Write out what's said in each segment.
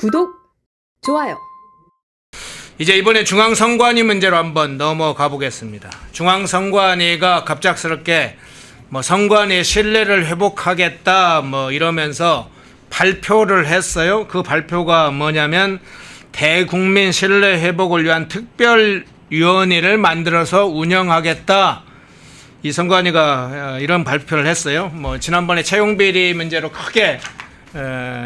구독, 좋아요. 이제 이번에 중앙선관위 문제로 한번 넘어가 보겠습니다. 중앙선관위가 갑작스럽게 선관위 신뢰를 회복하겠다 이러면서 발표를 했어요. 그 발표가 뭐냐면 대국민 신뢰 회복을 위한 특별위원회를 만들어서 운영하겠다. 이 선관위가 이런 발표를 했어요. 지난번에 채용비리 문제로 크게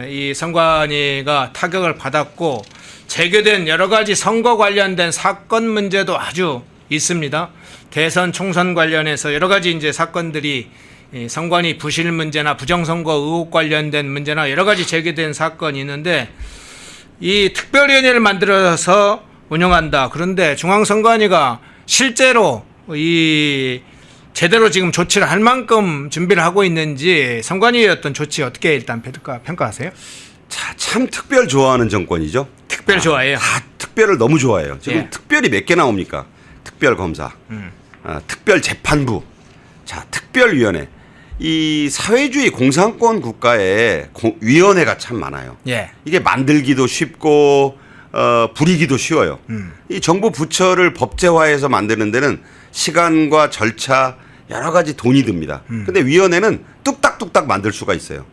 이 선관위가 타격을 받았고 제기된 여러 가지 선거 관련된 사건 문제도 아주 있습니다. 대선 총선 관련해서 여러 가지 이제 사건들이 선관위 부실 문제나 부정선거 의혹 관련된 문제나 여러 가지 제기된 사건이 있는데 이 특별위원회를 만들어서 운영한다. 그런데 중앙선관위가 실제로 이 제대로 지금 조치를 할 만큼 준비를 하고 있는지 선관위의 어떤 조치 어떻게 일단 평가하세요? 자, 참 특별 좋아하는 정권이죠. 특별 좋아해요. 특별을 너무 좋아해요. 지금 예. 특별이 몇 개 나옵니까? 특별검사, 특별재판부, 자, 특별위원회. 이 사회주의 공산권 국가에 위원회가 참 많아요. 예. 이게 만들기도 쉽고 부리기도 쉬워요. 이 정부 부처를 법제화해서 만드는 데는 시간과 절차 여러 가지 돈이 듭니다. 근데 위원회는 뚝딱뚝딱 만들 수가 있어요.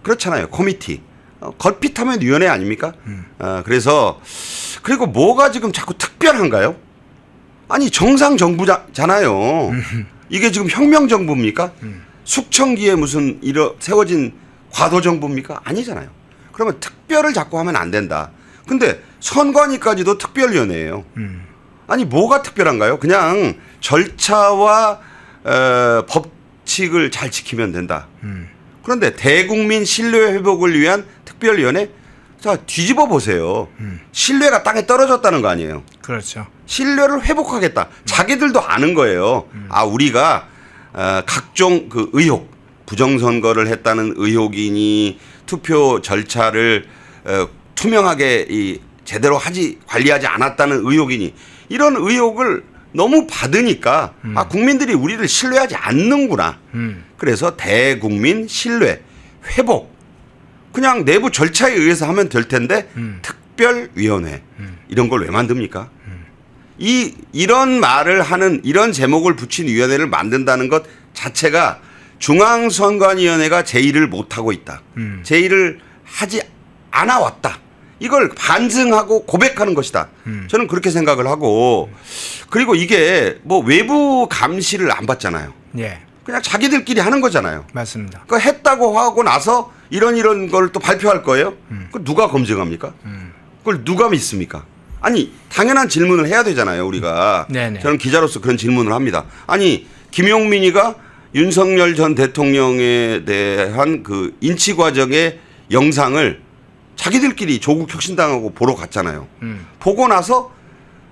그렇잖아요. 코미티. 걸핏하면 위원회 아닙니까? 그래서 그리고 뭐가 지금 자꾸 특별한가요? 아니 정상 정부잖아요. 이게 지금 혁명 정부입니까? 숙청기에 무슨 세워진 과도 정부입니까? 아니잖아요. 그러면 특별을 자꾸 하면 안 된다. 근데 선관위까지도 특별위원회예요. 아니 뭐가 특별한가요? 그냥 절차와 법칙을 잘 지키면 된다. 그런데 대국민 신뢰 회복을 위한 특별위원회? 자, 뒤집어 보세요. 신뢰가 땅에 떨어졌다는 거 아니에요. 그렇죠. 신뢰를 회복하겠다. 자기들도 아는 거예요. 아, 우리가 각종 그 의혹, 부정선거를 했다는 의혹이니 투표 절차를 투명하게 제대로 관리하지 않았다는 의혹이니 이런 의혹을 너무 받으니까 아, 국민들이 우리를 신뢰하지 않는구나. 그래서 대국민 신뢰 회복. 그냥 내부 절차에 의해서 하면 될 텐데 특별위원회 이런 걸 왜 만듭니까? 이런 말을 하는 이런 제목을 붙인 위원회를 만든다는 것 자체가 중앙선관위원회가 제의를 못하고 있다. 제의를 하지 않아 왔다. 이걸 반증하고 고백하는 것이다. 저는 그렇게 생각을 하고 그리고 이게 외부 감시를 안 받잖아요. 예. 그냥 자기들끼리 하는 거잖아요. 맞습니다. 그 했다고 하고 나서 이런 걸 또 발표할 거예요? 그걸 누가 검증합니까? 그걸 누가 믿습니까? 아니 당연한 질문을 해야 되잖아요. 우리가. 네네. 저는 기자로서 그런 질문을 합니다. 아니 김용민이가 윤석열 전 대통령에 대한 그 인치 과정의 영상을 자기들끼리 조국 혁신당하고 보러 갔잖아요. 보고 나서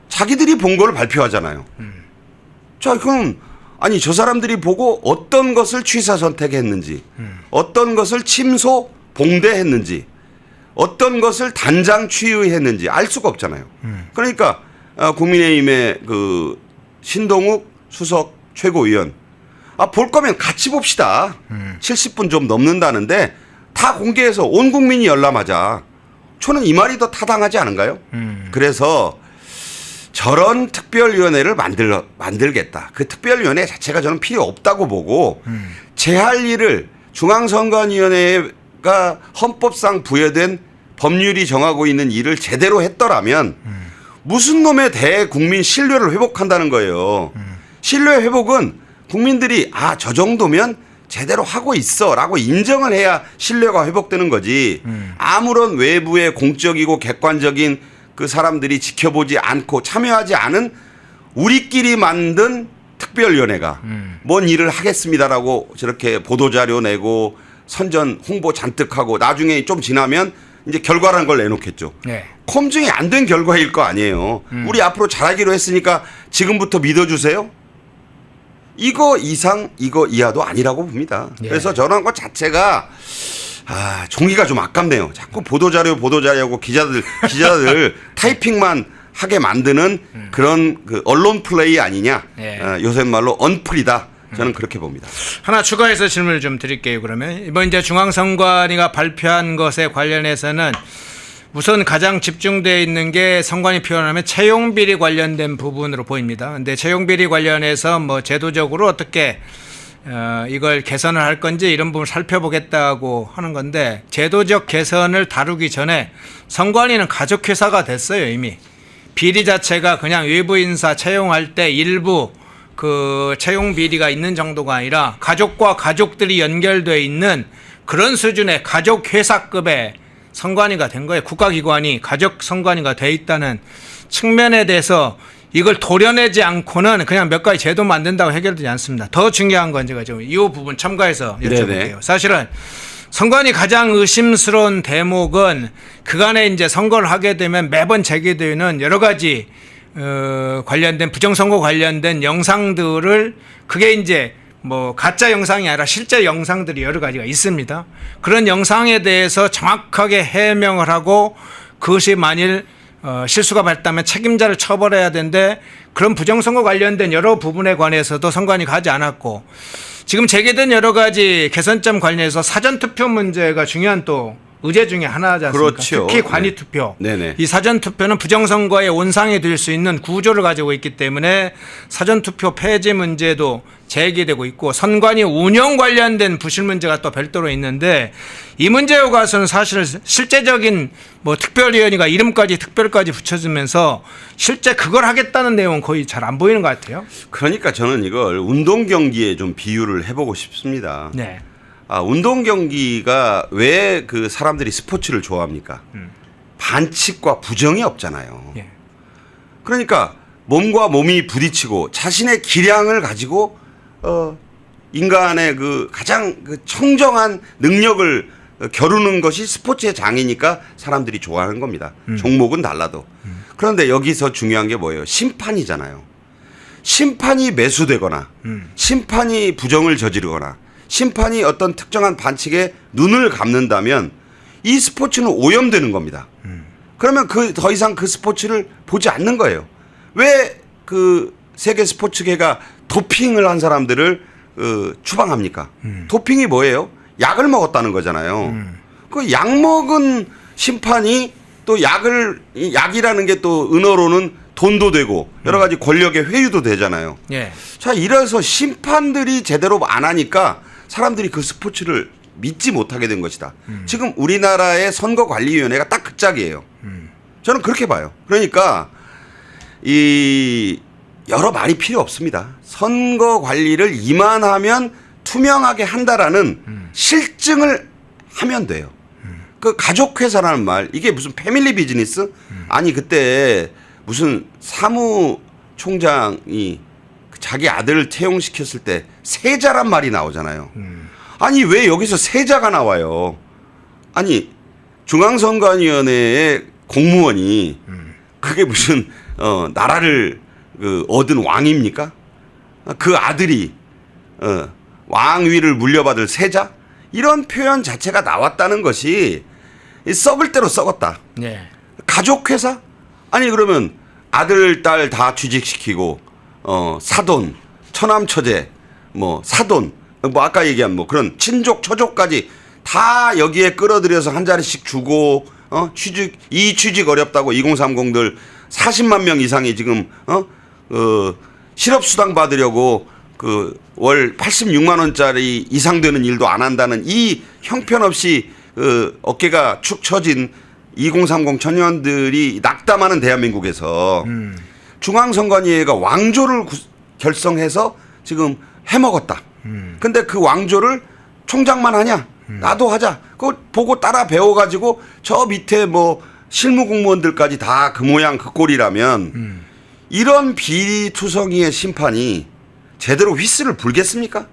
자기들이 본 걸 발표하잖아요. 자, 그럼 아니 저 사람들이 보고 어떤 것을 취사 선택했는지 어떤 것을 침소 봉대했는지 어떤 것을 단장 취의했는지 알 수가 없잖아요. 그러니까 국민의힘의 그 신동욱 수석 최고위원 볼 거면 같이 봅시다. 70분 좀 넘는다는데 다 공개해서 온 국민이 열람하자. 저는 이 말이 더 타당하지 않은가요? 그래서 저런 특별위원회를 만들겠다. 그 특별위원회 자체가 저는 필요 없다고 보고 제 할 일을 중앙선관위원회가 헌법상 부여된 법률이 정하고 있는 일을 제대로 했더라면 무슨 놈의 대국민 신뢰를 회복한다는 거예요. 신뢰 회복은 국민들이 저 정도면 제대로 하고 있어라고 인정을 해야 신뢰가 회복되는 거지. 아무런 외부의 공적이고 객관적인 그 사람들이 지켜보지 않고 참여하지 않은 우리끼리 만든 특별위원회가 뭔 일을 하겠습니다라고 저렇게 보도자료 내고 선전 홍보 잔뜩 하고 나중에 좀 지나면 이제 결과라는 걸 내놓겠죠. 네. 검증이 안 된 결과일 거 아니에요. 우리 앞으로 잘하기로 했으니까 지금부터 믿어주세요. 이거 이상 이거 이하도 아니라고 봅니다. 예. 그래서 저런 것 자체가 종이가 좀 아깝네요. 자꾸 보도자료하고 기자들 타이핑만 하게 만드는 그런 그 언론 플레이 아니냐. 예. 요새 말로 언플이다. 저는 그렇게 봅니다. 하나 추가해서 질문을 좀 드릴게요. 그러면 이번 이제 중앙선관위가 발표한 것에 관련해서는 우선 가장 집중되어 있는 게 선관위 표현하면 채용 비리 관련된 부분으로 보입니다. 근데 채용 비리 관련해서 뭐 제도적으로 어떻게 이걸 개선을 할 건지 이런 부분을 살펴보겠다고 하는 건데, 제도적 개선을 다루기 전에 선관위는 가족회사가 됐어요. 이미 비리 자체가 그냥 외부 인사 채용할 때 일부 그 채용 비리가 있는 정도가 아니라 가족과 가족들이 연결되어 있는 그런 수준의 가족회사급의 선관위가 된 거예요. 국가기관이 가족 선관위가 돼 있다는 측면에 대해서 이걸 도려내지 않고는 그냥 몇 가지 제도 만든다고 해결되지 않습니다. 더 중요한 건 제가 좀 이 부분 첨가해서 여쭤볼게요. 네네. 사실은 선관위 가장 의심스러운 대목은 그간에 이제 선거를 하게 되면 매번 제기되는 여러 가지 관련된 부정선거 관련된 영상들을, 그게 이제 뭐 가짜 영상이 아니라 실제 영상들이 여러 가지가 있습니다. 그런 영상에 대해서 정확하게 해명을 하고 그것이 만일 실수가 발생하면 책임자를 처벌해야 되는데, 그런 부정선거 관련된 여러 부분에 관해서도 선관위 가지 않았고, 지금 제기된 여러 가지 개선점 관련해서 사전투표 문제가 중요한 또 의제 중에 하나지 않습니까? 그렇죠. 특히 관이투표. 네네. 이 사전투표는 부정선거의 온상이 될 수 있는 구조를 가지고 있기 때문에 사전투표 폐지 문제도 제기되고 있고, 선관위 운영 관련된 부실 문제가 또 별도로 있는데, 이 문제에 관해서는 사실 실제적인 뭐 특별위원회가 이름까지 특별까지 붙여주면서 실제 그걸 하겠다는 내용은 거의 잘 안 보이는 것 같아요. 그러니까 저는 이걸 운동 경기에 좀 비유를 해보고 싶습니다. 네. 운동 경기가 왜 그 사람들이 스포츠를 좋아합니까? 반칙과 부정이 없잖아요. 예. 그러니까 몸과 몸이 부딪히고 자신의 기량을 가지고 인간의 그 가장 그 청정한 능력을 겨루는 것이 스포츠의 장이니까 사람들이 좋아하는 겁니다. 종목은 달라도. 그런데 여기서 중요한 게 뭐예요? 심판이잖아요. 심판이 매수되거나 심판이 부정을 저지르거나 심판이 어떤 특정한 반칙에 눈을 감는다면 이 스포츠는 오염되는 겁니다. 그러면 더 이상 그 스포츠를 보지 않는 거예요. 왜 그 세계 스포츠계가 도핑을 한 사람들을 추방합니까? 도핑이 뭐예요? 약을 먹었다는 거잖아요. 그 약 먹은 심판이 또 약이라는 게 또 은어로는 돈도 되고 여러 가지 권력의 회유도 되잖아요. 예. 자, 이래서 심판들이 제대로 안 하니까 사람들이 그 스포츠를 믿지 못하게 된 것이다. 지금 우리나라의 선거관리위원회가 딱 그 짝이에요. 저는 그렇게 봐요. 그러니까 이 여러 말이 필요 없습니다. 선거 관리를 이만하면 투명하게 한다라는 실증을 하면 돼요. 그 가족회사라는 말, 이게 무슨 패밀리 비즈니스? 아니 그때 무슨 사무총장이 자기 아들을 채용시켰을 때 세자란 말이 나오잖아요. 아니 왜 여기서 세자가 나와요? 아니 중앙선관위원회의 공무원이 그게 무슨 나라를 얻은 왕입니까? 그 아들이 왕위를 물려받을 세자? 이런 표현 자체가 나왔다는 것이 썩을 대로 썩었다. 예. 가족회사? 아니 그러면 아들, 딸 다 취직시키고 사돈, 처남처제, 뭐 사돈, 뭐 아까 얘기한 뭐 그런 친족, 처족까지 다 여기에 끌어들여서 한 자리씩 주고 취직 어렵다고 2030들 40만 명 이상이 지금 실업수당 받으려고 그 월 86만 원짜리 이상 되는 일도 안 한다는 이 형편없이 어깨가 축 처진 2030 청년들이 낙담하는 대한민국에서 중앙선관위회가 왕조를 결성해서 지금 해먹었다. 근데 그 왕조를 총장만 하냐? 나도 하자. 그거 보고 따라 배워가지고 저 밑에 뭐 실무공무원들까지 다 그 모양 그 꼴이라면 이런 비리투성이의 심판이 제대로 휘슬을 불겠습니까?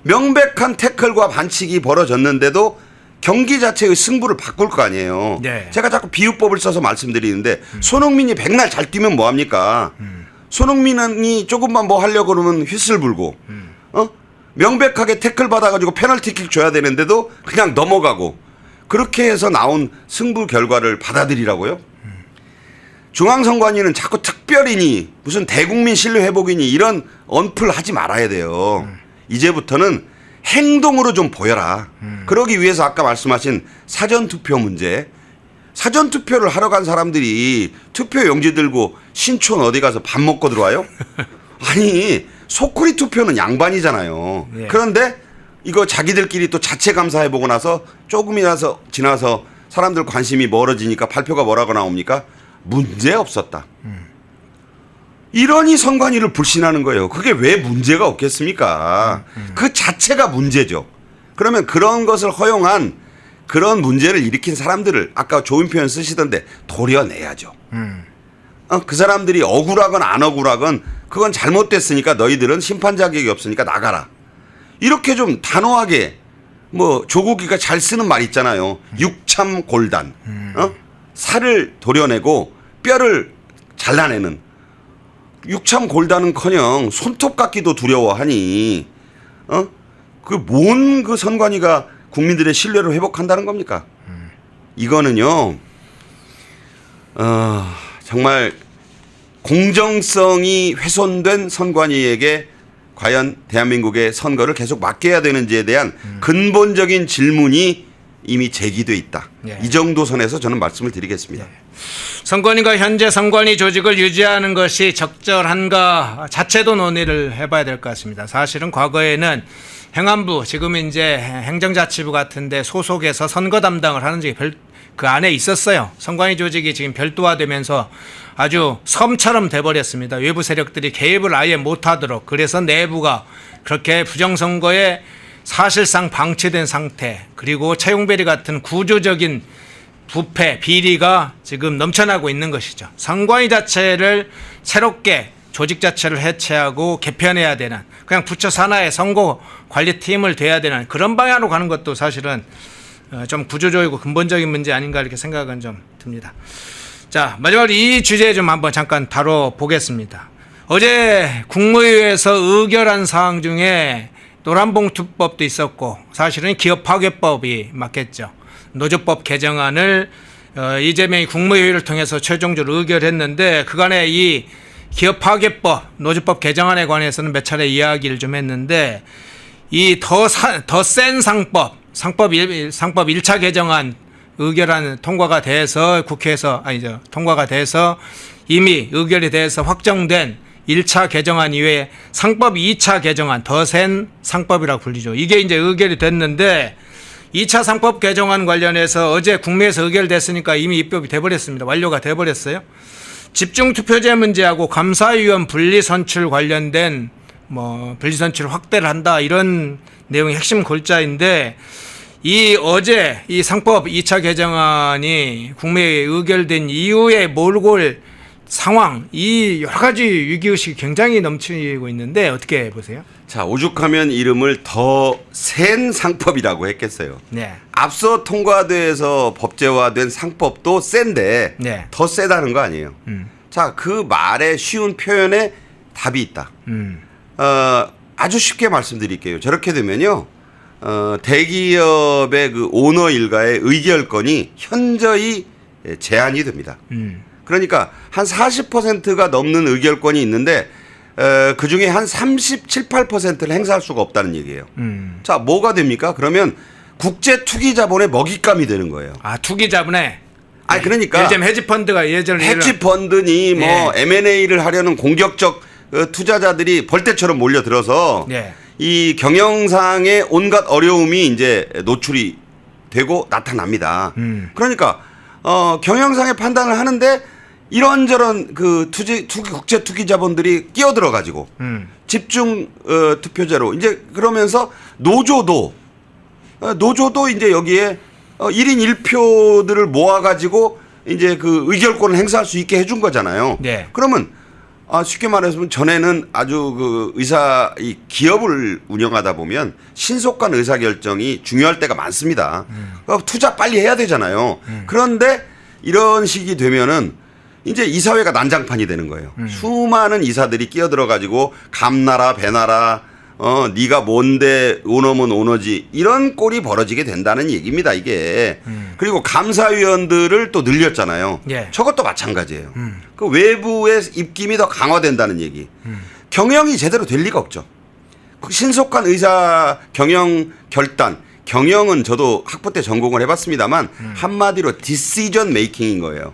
명백한 태클과 반칙이 벌어졌는데도 경기 자체의 승부를 바꿀 거 아니에요. 네. 제가 자꾸 비유법을 써서 말씀드리는데 손흥민이 백날 잘 뛰면 뭐합니까? 손흥민이 조금만 뭐 하려고 그러면 휘슬 불고 명백하게 태클 받아가지고 페널티킥 줘야 되는데도 그냥 넘어가고 그렇게 해서 나온 승부 결과를 받아들이라고요? 중앙선관위는 자꾸 특별이니 무슨 대국민 신뢰회복이니 이런 언플 하지 말아야 돼요. 이제부터는 행동으로 좀 보여라. 그러기 위해서 아까 말씀하신 사전투표 문제 사전 투표를 하러 간 사람들이 투표 용지 들고 신촌 어디 가서 밥 먹고 들어와요? 아니 소쿠리 투표는 양반이잖아요. 예. 그런데 이거 자기들끼리 또 자체 감사해보고 나서 조금이라서 지나서 사람들 관심이 멀어지니까 발표가 뭐라고 나옵니까? 문제 없었다. 이러니 선관위를 불신하는 거예요. 그게 왜 문제가 없겠습니까? 그 자체가 문제죠. 그러면 그런 것을 허용한 그런 문제를 일으킨 사람들을 아까 좋은 표현 쓰시던데 도려내야죠. 그 사람들이 억울하건 안 억울하건 그건 잘못됐으니까 너희들은 심판 자격이 없으니까 나가라. 이렇게 좀 단호하게 뭐 조국이가 잘 쓰는 말 있잖아요. 육참골단. 살을 도려내고 뼈를 잘라내는. 육참골단은커녕 손톱 깎기도 두려워하니 그 뭔 그 선관위가 국민들의 신뢰를 회복한다는 겁니까? 이거는요. 정말 공정성이 훼손된 선관위에게 과연 대한민국의 선거를 계속 맡겨야 되는지에 대한 근본적인 질문이 이미 제기돼 있다. 예. 이 정도 선에서 저는 말씀을 드리겠습니다. 선관위가 현재 선관위 조직을 유지하는 것이 적절한가 자체도 논의를 해봐야 될 것 같습니다. 사실은 과거에는 행안부, 지금 이제 행정자치부 같은데 소속해서 선거 담당을 하는 적이 그 안에 있었어요. 선관위 조직이 지금 별도화되면서 아주 섬처럼 돼버렸습니다. 외부 세력들이 개입을 아예 못하도록. 그래서 내부가 그렇게 부정선거에 사실상 방치된 상태, 그리고 채용비리 같은 구조적인 부패, 비리가 지금 넘쳐나고 있는 것이죠. 선관위 자체를 새롭게 조직 자체를 해체하고 개편해야 되는, 그냥 부처 산하의 선거관리팀을 돼야 되는 그런 방향으로 가는 것도 사실은 좀 구조적이고 근본적인 문제 아닌가 이렇게 생각은 좀 듭니다. 자, 마지막으로 이 주제 좀 한번 잠깐 다뤄보겠습니다. 어제 국무회의에서 의결한 사항 중에 노란봉투법도 있었고, 사실은 기업파괴법이 맞겠죠. 노조법 개정안을 이재명이 국무회의를 통해서 최종적으로 의결했는데, 그간에 이 기업파괴법, 노조법 개정안에 관해서는 몇 차례 이야기를 좀 했는데, 이 더 센 상법 1차 개정안 의결안 통과가 돼서 통과가 돼서 이미 의결이 돼서 확정된 1차 개정안 이외에 상법 2차 개정안, 더 센 상법이라고 불리죠. 이게 이제 의결이 됐는데 2차 상법 개정안 관련해서 어제 국회에서 의결됐으니까 이미 입법이 돼버렸습니다. 완료가 돼버렸어요. 집중투표제 문제하고 감사위원 분리선출 관련된 분리선출 확대를 한다, 이런 내용이 핵심 골자인데, 어제 이 상법 2차 개정안이 국회에 의결된 이후에 몰고 올 상황, 이 여러 가지 위기의식이 굉장히 넘치고 있는데 어떻게 보세요? 자, 오죽하면 이름을 더 센 상법이라고 했겠어요. 네. 앞서 통과돼서 법제화된 상법도 센데 네. 더 세다는 거 아니에요. 자, 그 말에 쉬운 표현에 답이 있다. 아주 쉽게 말씀드릴게요. 저렇게 되면요, 대기업의 그 오너 일가의 의결권이 현저히 제한이 됩니다. 그러니까 한 40%가 넘는 의결권이 있는데 그 중에 한 37, 8%를 행사할 수가 없다는 얘기예요. 자, 뭐가 됩니까? 그러면 국제 투기 자본의 먹잇감이 되는 거예요. 아, 투기 자본에. 아니, 그러니까 요즘 헤지펀드가 예전에 헤지펀드니 뭐 예. M&A를 하려는 공격적 투자자들이 벌떼처럼 몰려들어서 예. 이 경영상의 온갖 어려움이 이제 노출이 되고 나타납니다. 그러니까 경영상의 판단을 하는데 이런저런 그 국제 투기 자본들이 끼어들어 가지고 집중 투표제로 이제 그러면서 노조도 이제 여기에 1인 1표들을 모아 가지고 이제 그 의결권을 행사할 수 있게 해준 거잖아요. 네. 그러면 쉽게 말해서 전에는 아주 그 이 기업을 운영하다 보면 신속한 의사결정이 중요할 때가 많습니다. 투자 빨리 해야 되잖아요. 그런데 이런 식이 되면은 이제 이사회가 난장판이 되는 거예요. 수많은 이사들이 끼어들어 가지고 감나라 배나라 네가 뭔데 오너면 오너지, 이런 꼴이 벌어지게 된다는 얘기입니다, 이게. 그리고 감사위원들을 또 늘렸잖아요. 예. 저것도 마찬가지예요. 그 외부의 입김이 더 강화된다는 얘기. 경영이 제대로 될 리가 없죠. 그 신속한 경영 결단, 경영은 저도 학부 때 전공을 해봤습니다만 한마디로 디시전 메이킹인 거예요.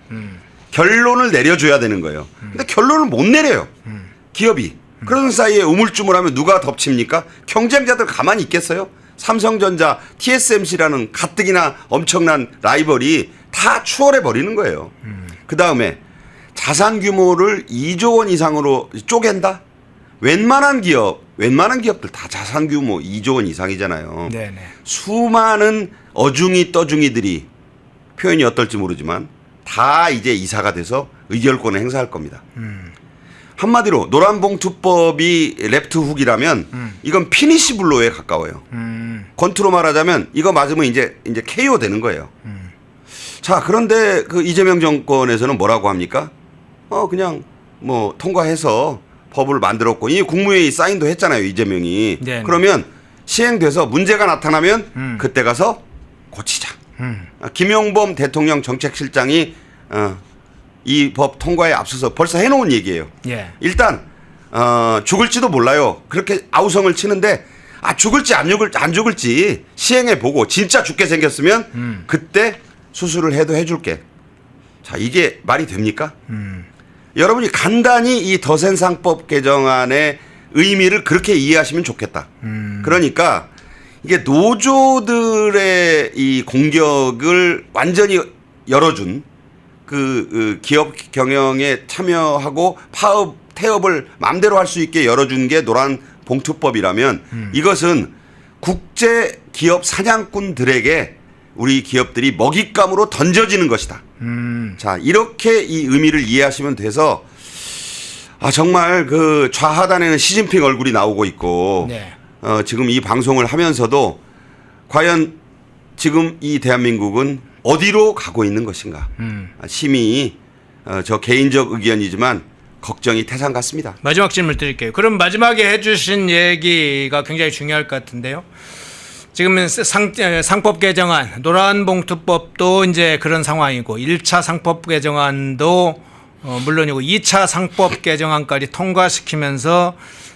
결론을 내려줘야 되는 거예요. 근데 결론을 못 내려요. 기업이. 그런 사이에 우물쭈물하면 누가 덮칩니까? 경쟁자들 가만히 있겠어요? 삼성전자, TSMC라는 가뜩이나 엄청난 라이벌이 다 추월해 버리는 거예요. 그 다음에 자산 규모를 2조 원 이상으로 쪼갠다? 웬만한 기업들 다 자산 규모 2조 원 이상이잖아요. 네네. 수많은 어중이 떠중이들이 표현이 어떨지 모르지만 다 이제 이사가 돼서 의결권을 행사할 겁니다. 한마디로 노란봉투법이 레프트 훅이라면 이건 피니시 블로에 가까워요. 권투로 말하자면 이거 맞으면 이제 KO 되는 거예요. 자, 그런데 그 이재명 정권에서는 뭐라고 합니까? 그냥 뭐 통과해서 법을 만들었고 이 국무회의 사인도 했잖아요, 이재명이. 네네. 그러면 시행돼서 문제가 나타나면 그때 가서 고치자. 김용범 대통령 정책실장이 이 법 통과에 앞서서 벌써 해놓은 얘기예요. 예. 일단 죽을지도 몰라요. 그렇게 아우성을 치는데 죽을지 안 죽을지 시행해 보고 진짜 죽게 생겼으면 그때 수술을 해도 해줄게. 자, 이게 말이 됩니까? 여러분이 간단히 이 더센상법 개정안의 의미를 그렇게 이해하시면 좋겠다. 그러니까 이게 노조들의 이 공격을 완전히 열어준 그 기업 경영에 참여하고 파업, 태업을 마음대로 할 수 있게 열어준 게 노란 봉투법이라면 이것은 국제 기업 사냥꾼들에게 우리 기업들이 먹잇감으로 던져지는 것이다. 자, 이렇게 이 의미를 이해하시면 돼서 정말 그 좌하단에는 시진핑 얼굴이 나오고 있고 네. 지금 이 방송을 하면서도 과연 지금 이 대한민국은 어디로 가고 있는 것인가. 심히 저 개인적 의견이지만 걱정이 태산 같습니다. 마지막 질문 드릴게요. 그럼 마지막에 해주신 얘기가 굉장히 중요할 것 같은데요. 지금은 상법 개정안, 노란봉투법도 이제 그런 상황이고 1차 상법 개정안도 물론이고 2차 상법 개정안까지 통과시키면서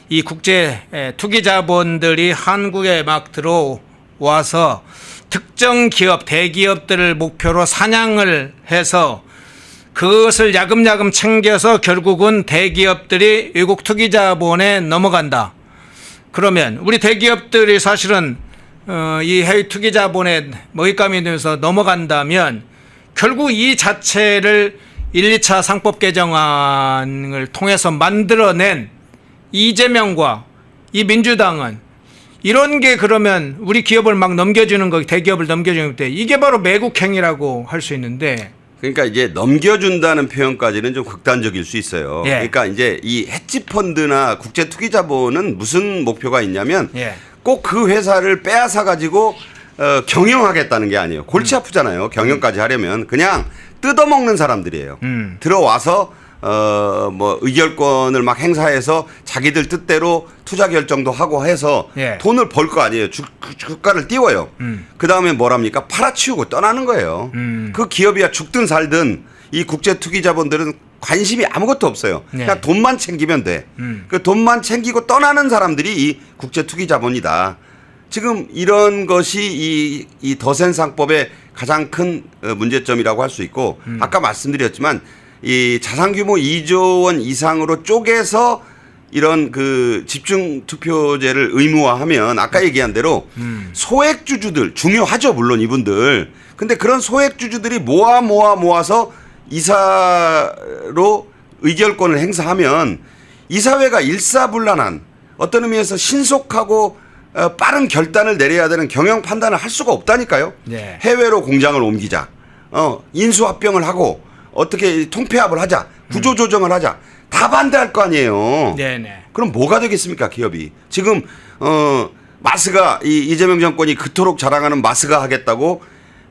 이 국제 투기 자본들이 한국에 막 들어와서 특정 기업, 대기업들을 목표로 사냥을 해서 그것을 야금야금 챙겨서 결국은 대기업들이 외국 투기 자본에 넘어간다. 그러면 우리 대기업들이 사실은 이 해외 투기 자본에 먹잇감이 되면서 넘어간다면 결국 이 자체를 1, 2차 상법 개정안을 통해서 만들어낸 이재명과 이 민주당은 이런 게 그러면 우리 기업을 막 넘겨주는 거, 대기업을 넘겨주는 때 이게 바로 매국행위라고 할 수 있는데. 그러니까 이제 넘겨준다는 표현까지는 좀 극단적일 수 있어요. 예. 그러니까 이제 이 헤지펀드나 국제투기자본은 무슨 목표가 있냐면 예. 꼭 그 회사를 빼앗아 가지고 경영하겠다는 게 아니에요. 골치 아프잖아요. 경영까지 하려면 그냥 뜯어먹는 사람들이에요. 들어와서 뭐 의결권을 막 행사해서 자기들 뜻대로 투자 결정도 하고 해서 예. 돈을 벌 거 아니에요. 주가를 띄워요. 그 다음에 뭐랍니까? 팔아치우고 떠나는 거예요. 그 기업이야 죽든 살든 이 국제 투기 자본들은 관심이 아무것도 없어요. 예. 그냥 돈만 챙기면 돼. 그 돈만 챙기고 떠나는 사람들이 이 국제 투기 자본이다. 지금 이런 것이 이 더센상법의 가장 큰 문제점이라고 할 수 있고 아까 말씀드렸지만 이 자산 규모 2조 원 이상으로 쪼개서 이런 그 집중 투표제를 의무화하면 아까 얘기한 대로 소액주주들 중요하죠, 물론 이분들. 근데 그런 소액주주들이 모아서 이사로 의결권을 행사하면 이사회가 일사불란한 어떤 의미에서 신속하고 빠른 결단을 내려야 되는 경영 판단을 할 수가 없다니까요. 네. 해외로 공장을 옮기자, 인수합병을 하고 어떻게 통폐합을 하자, 구조조정을 하자, 다 반대할 거 아니에요. 네네. 그럼 뭐가 되겠습니까, 기업이? 지금 마스가 이재명 정권이 그토록 자랑하는 마스가 하겠다고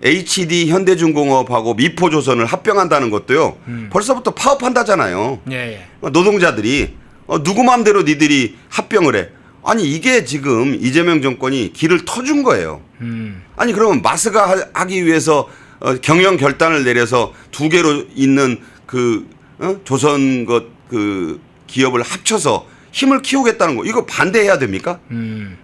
HD 현대중공업하고 미포조선을 합병한다는 것도요. 벌써부터 파업한다잖아요. 예. 노동자들이 누구 마음대로 니들이 합병을 해. 아니 이게 지금 이재명 정권이 길을 터준 거예요. 아니 그러면 마스가 하기 위해서 경영 결단을 내려서 두 개로 있는 그 조선 그 기업을 합쳐서 힘을 키우겠다는 거 이거 반대해야 됩니까?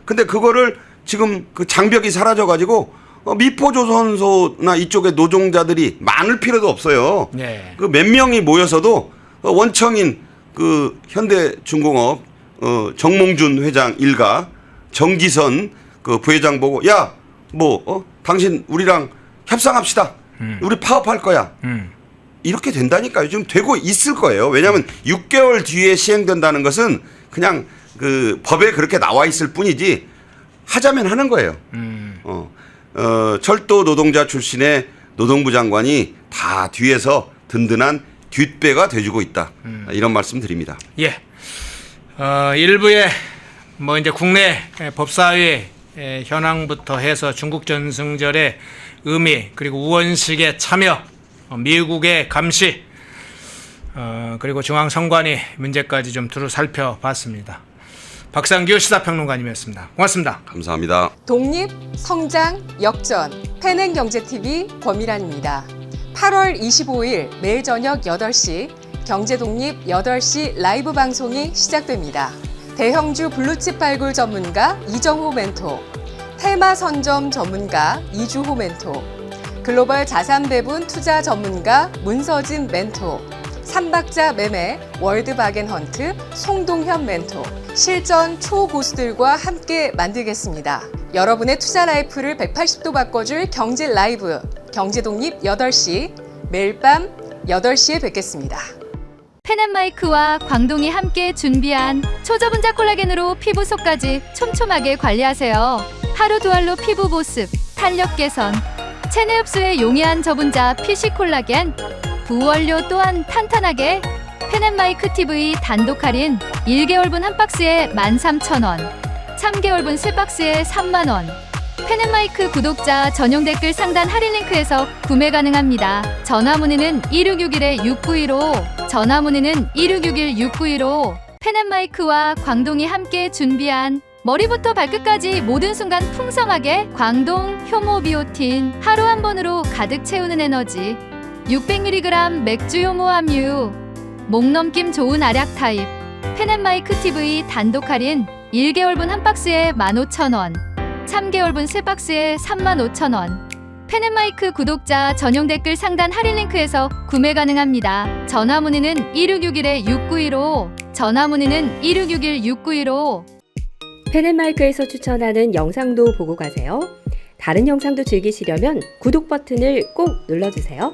근데 그거를 지금 그 장벽이 사라져가지고 미포조선소나 이쪽에 노동자들이 많을 필요도 없어요. 네. 그 몇 명이 모여서도 원청인 그 현대중공업 정몽준 회장 일가 정기선 그 부회장 보고 야 뭐 당신 우리랑 협상합시다. 우리 파업할 거야. 이렇게 된다니까요. 지금 되고 있을 거예요. 왜냐하면 6개월 뒤에 시행된다는 것은 그냥 그 법에 그렇게 나와 있을 뿐이지 하자면 하는 거예요. 철도 노동자 출신의 노동부 장관이 다 뒤에서 든든한 뒷배가 돼주고 있다. 이런 말씀 드립니다. 예. 일부에 뭐 이제 국내 법사위 현황부터 해서 중국 전승절의 의미 그리고 우원식의 참여, 미국의 감시, 그리고 중앙선관위 문제까지 좀 두루 살펴봤습니다. 박상규 시사평론가님이었습니다. 고맙습니다. 감사합니다. 독립, 성장, 역전, 패능경제TV 권미란입니다. 8월 25일 매일 저녁 8시 경제독립 8시 라이브 방송이 시작됩니다. 대형주 블루칩 발굴 전문가 이정호 멘토, 테마 선점 전문가 이주호 멘토, 글로벌 자산 배분 투자 전문가 문서진 멘토, 삼박자 매매 월드바겐헌트 송동현 멘토, 실전 초고수들과 함께 만들겠습니다. 여러분의 투자 라이프를 180도 바꿔줄 경제 라이브, 경제독립 8시, 매일 밤 8시에 뵙겠습니다. 펜앤마이크와 광동이 함께 준비한 초저분자 콜라겐으로 피부 속까지 촘촘하게 관리하세요. 하루 두 알로 피부 보습, 탄력 개선, 체내 흡수에 용이한 저분자 PC 콜라겐, 부원료 또한 탄탄하게 펜앤마이크 TV 단독 할인 1개월분 한 박스에 13,000원, 3개월분 3박스에 30,000원. 펜앤마이크 구독자 전용 댓글 상단 할인 링크에서 구매 가능합니다. 전화 문의는 1661-6915, 전화 문의는 1661-6915. 펜앤마이크와 광동이 함께 준비한 머리부터 발끝까지 모든 순간 풍성하게 광동 효모 비오틴 하루 한 번으로 가득 채우는 에너지 600mg 맥주 효모 함유 목 넘김 좋은 알약 타입 펜앤마이크 TV 단독 할인 1개월분 한 박스에 15,000원 3개월분 3박스에 35,000원 펜앤마이크 구독자 전용 댓글 상단 할인 링크에서 구매 가능합니다. 전화 문의는 1661-6915 전화 문의는 1661-6915 펜앤마이크에서 추천하는 영상도 보고 가세요. 다른 영상도 즐기시려면 구독 버튼을 꼭 눌러주세요.